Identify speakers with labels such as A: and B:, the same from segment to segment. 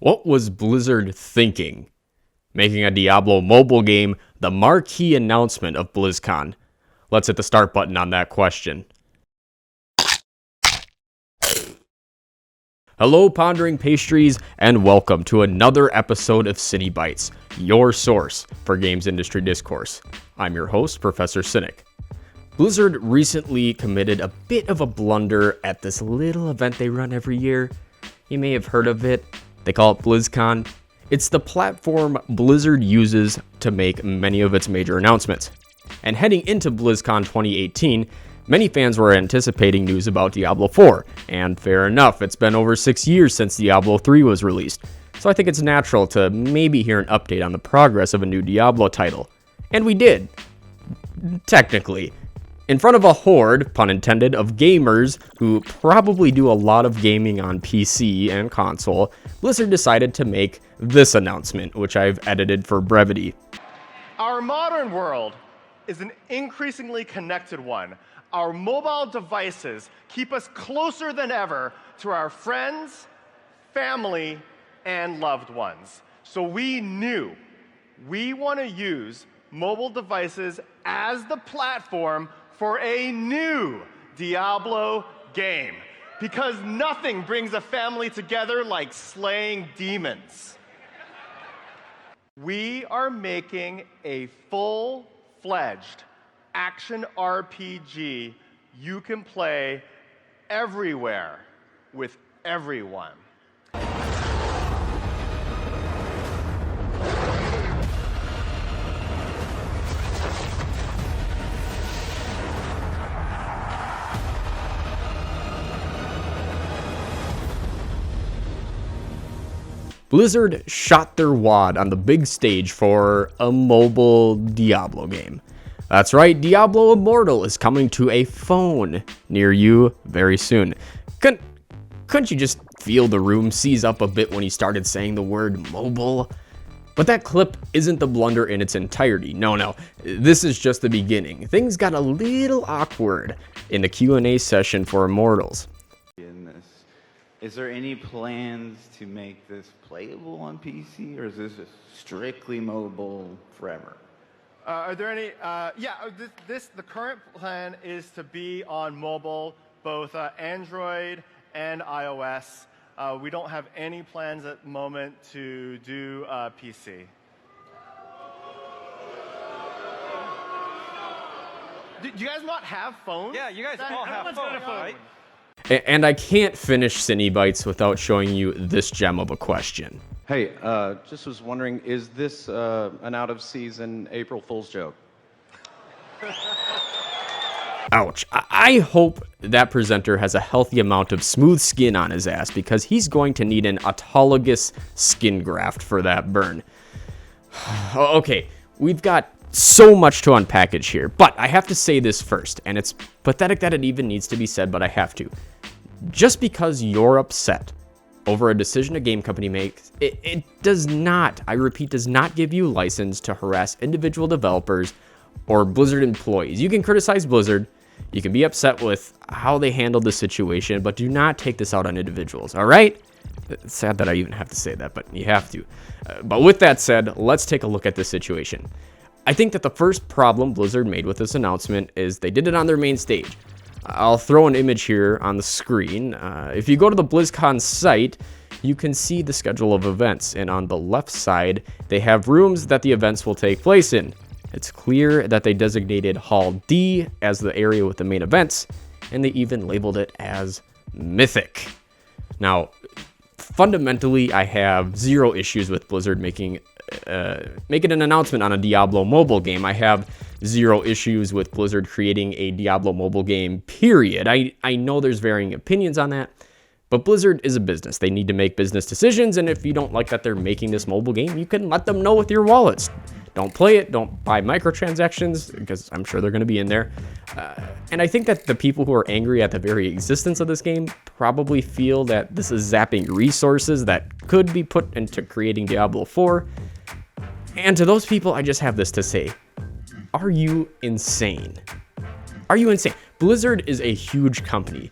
A: What was Blizzard thinking? Making a Diablo mobile game the marquee announcement of Blizzcon. Let's hit the start button on that question. Hello, Pondering Pastries, and welcome to another episode of CyniBytes, your source for games industry discourse. I'm your host, Professor Cynic. Blizzard recently committed a bit of a blunder at this little event they run every year. You may have heard of it. They call it BlizzCon. It's the platform Blizzard uses to make many of its major announcements. And heading into BlizzCon 2018, many fans were anticipating news about Diablo 4, and fair enough, it's been over 6 years since Diablo 3 was released, so I think it's natural to maybe hear an update on the progress of a new Diablo title. And we did. Technically. In front of a horde, pun intended, of gamers who probably do a lot of gaming on PC and console, Blizzard decided to make this announcement, which I've edited for brevity.
B: Our modern world is an increasingly connected one. Our mobile devices keep us closer than ever to our friends, family, and loved ones. So we knew we want to use mobile devices as the platform for a new Diablo game, because nothing brings a family together like slaying demons. We are making a full-fledged action RPG you can play everywhere with everyone.
A: Blizzard shot their wad on the big stage for a mobile Diablo game. That's right, Diablo Immortal is coming to a phone near you very soon. Couldn't you just feel the room seize up a bit when he started saying the word mobile? But that clip isn't the blunder in its entirety. No, this is just the beginning. Things got a little awkward in the Q&A session for Immortals.
C: Is there any plans to make this playable on PC, or is this strictly mobile forever?
B: Are there any? The current plan is to be on mobile, both Android and iOS. We don't have any plans at the moment to do PC. Do you guys not have phones?
D: Yeah, you guys all have phones, right?
A: And I can't finish CyniBytes without showing you this gem of a question.
E: Hey, just was wondering, is this an out-of-season April Fool's joke?
A: Ouch. I hope that presenter has a healthy amount of smooth skin on his ass, because he's going to need an autologous skin graft for that burn. Okay, we've got so much to unpackage here, but I have to say this first, and it's pathetic that it even needs to be said, but I have to. Just because you're upset over a decision a game company makes, it does not, I repeat, does not give you license to harass individual developers or Blizzard employees. You can criticize Blizzard, you can be upset with how they handled the situation, but do not take this out on individuals, all right? It's sad that I even have to say that, but you have to. But with that said, let's take a look at this situation. I think that the first problem Blizzard made with this announcement is they did it on their main stage. I'll throw an image here on the screen. If you go to the BlizzCon site, you can see the schedule of events, and on the left side, they have rooms that the events will take place in. It's clear that they designated Hall D as the area with the main events, and they even labeled it as Mythic. Now, fundamentally, I have zero issues with Blizzard making an announcement on a Diablo mobile game. I have zero issues with Blizzard creating a Diablo mobile game, period. I know there's varying opinions on that, but Blizzard is a business. They need to make business decisions, and if you don't like that they're making this mobile game, you can let them know with your wallets. Don't play it, don't buy microtransactions, because I'm sure they're going to be in there. And I think that the people who are angry at the very existence of this game probably feel that this is zapping resources that could be put into creating Diablo 4. And to those people, I just have this to say. Are you insane? Are you insane? Blizzard is a huge company.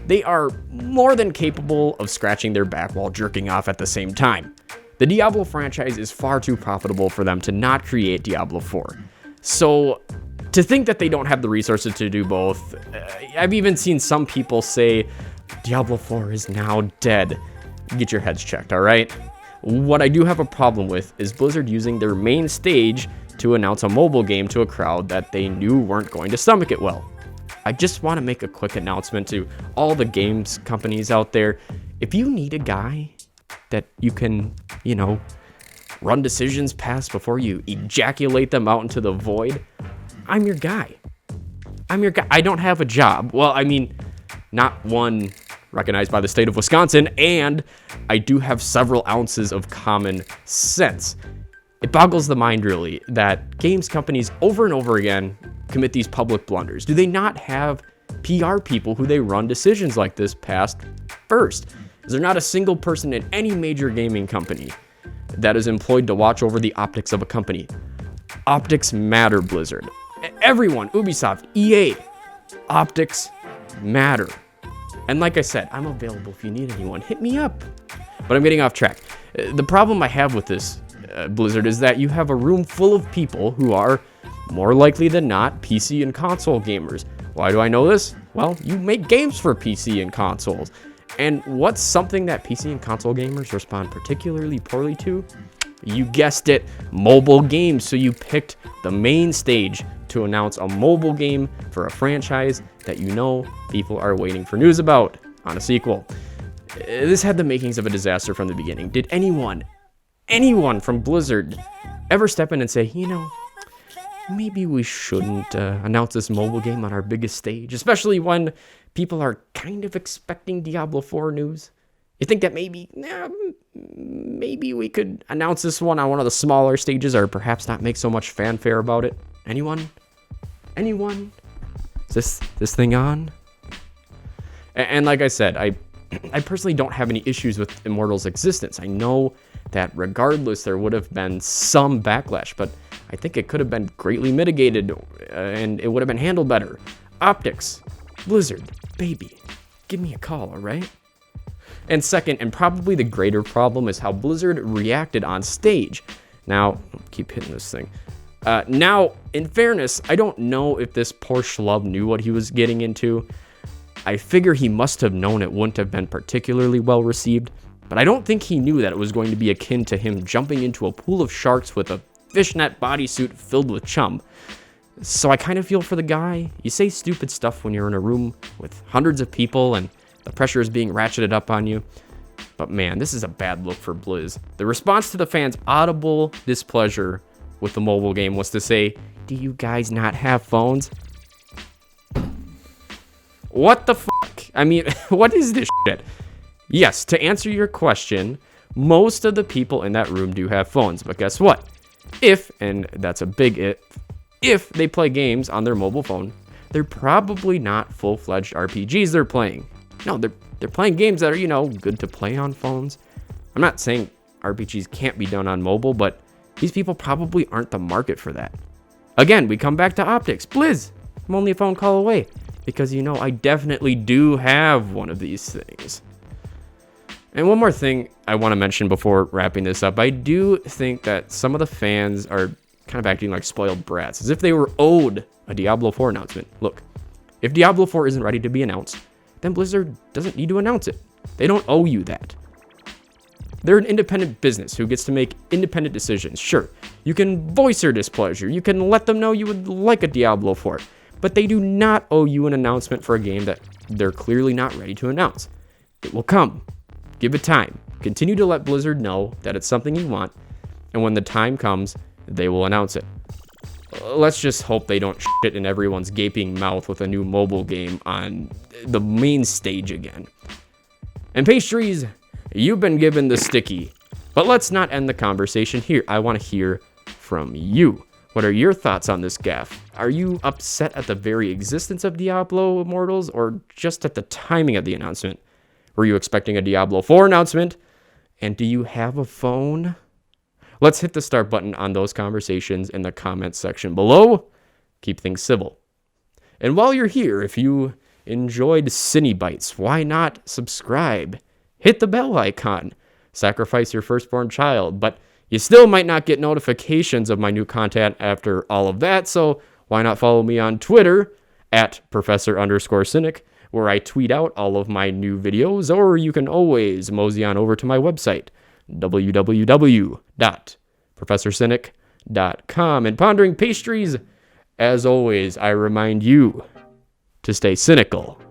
A: they are more than capable of scratching their back while jerking off at the same time. The Diablo franchise is far too profitable for them to not create Diablo 4. So, to think that they don't have the resources to do both, I've even seen some people say, Diablo 4 is now dead. Get your heads checked, alright? What I do have a problem with is Blizzard using their main stage to announce a mobile game to a crowd that they knew weren't going to stomach it well. I just want to make a quick announcement to all the games companies out there. If you need a guy that you can, run decisions past before you ejaculate them out into the void, I'm your guy. I don't have a job. Well, I mean, not one recognized by the state of Wisconsin, and I do have several ounces of common sense. It boggles the mind, really, that games companies over and over again commit these public blunders. Do they not have PR people who they run decisions like this past first? Is there not a single person in any major gaming company that is employed to watch over the optics of a company? Optics matter, Blizzard. Everyone, Ubisoft, EA, optics matter. And like I said, I'm available if you need anyone. Hit me up. But I'm getting off track. The problem I have with this, Blizzard, is that you have a room full of people who are, more likely than not, PC and console gamers. Why do I know this? Well, you make games for PC and consoles. And what's something that PC and console gamers respond particularly poorly to? You guessed it, mobile games. So you picked the main stage to announce a mobile game for a franchise that people are waiting for news about on a sequel. This had the makings of a disaster from the beginning. Did anyone from Blizzard ever step in and say, maybe we shouldn't announce this mobile game on our biggest stage, especially when people are kind of expecting Diablo 4 news? You think that maybe we could announce this one on one of the smaller stages, or perhaps not make so much fanfare about it? Anyone? Is this thing on? And like I said, I personally don't have any issues with Immortal's existence. I know that regardless, there would have been some backlash, but I think it could have been greatly mitigated, and it would have been handled better. Optics, Blizzard, baby, give me a call, all right? And second, and probably the greater problem, is how Blizzard reacted on stage. Now, keep hitting this thing. Now, in fairness, I don't know if this poor schlub knew what he was getting into. I figure he must have known it wouldn't have been particularly well received, but I don't think he knew that it was going to be akin to him jumping into a pool of sharks with a fishnet bodysuit filled with chum. So I kind of feel for the guy. You say stupid stuff when you're in a room with hundreds of people and the pressure is being ratcheted up on you. But man, this is a bad look for Blizz. The response to the fans' audible displeasure with the mobile game was to say, "Do you guys not have phones?" What the fuck? I mean, what is this shit? Yes, to answer your question, most of the people in that room do have phones, but guess what? If, and that's a big if they play games on their mobile phone, they're probably not full-fledged RPGs they're playing. No, they're playing games that are, good to play on phones. I'm not saying RPGs can't be done on mobile, but these people probably aren't the market for that. Again, we come back to optics. Blizz, I'm only a phone call away, because I definitely do have one of these things. And one more thing I want to mention before wrapping this up. I do think that some of the fans are kind of acting like spoiled brats, as if they were owed a Diablo 4 announcement. Look, if Diablo 4 isn't ready to be announced, then Blizzard doesn't need to announce it. They don't owe you that. They're an independent business who gets to make independent decisions. Sure, you can voice your displeasure. You can let them know you would like a Diablo 4. But they do not owe you an announcement for a game that they're clearly not ready to announce. It will come. Give it time. Continue to let Blizzard know that it's something you want, and when the time comes, they will announce it. Let's just hope they don't shit in everyone's gaping mouth with a new mobile game on the main stage again. And pastries, you've been given the sticky, but let's not end the conversation here. I want to hear from you. What are your thoughts on this gaffe? Are you upset at the very existence of Diablo Immortals, or just at the timing of the announcement? Were you expecting a Diablo 4 announcement? And do you have a phone? Let's hit the start button on those conversations in the comments section below. Keep things civil. And while you're here, if you enjoyed CyniBytes, why not subscribe? Hit the bell icon. Sacrifice your firstborn child. But you still might not get notifications of my new content after all of that, so why not follow me on Twitter at Professor_Cynic, where I tweet out all of my new videos, or you can always mosey on over to my website, www.ProfessorCynic.com. And Pondering Pastries, as always, I remind you to stay cynical.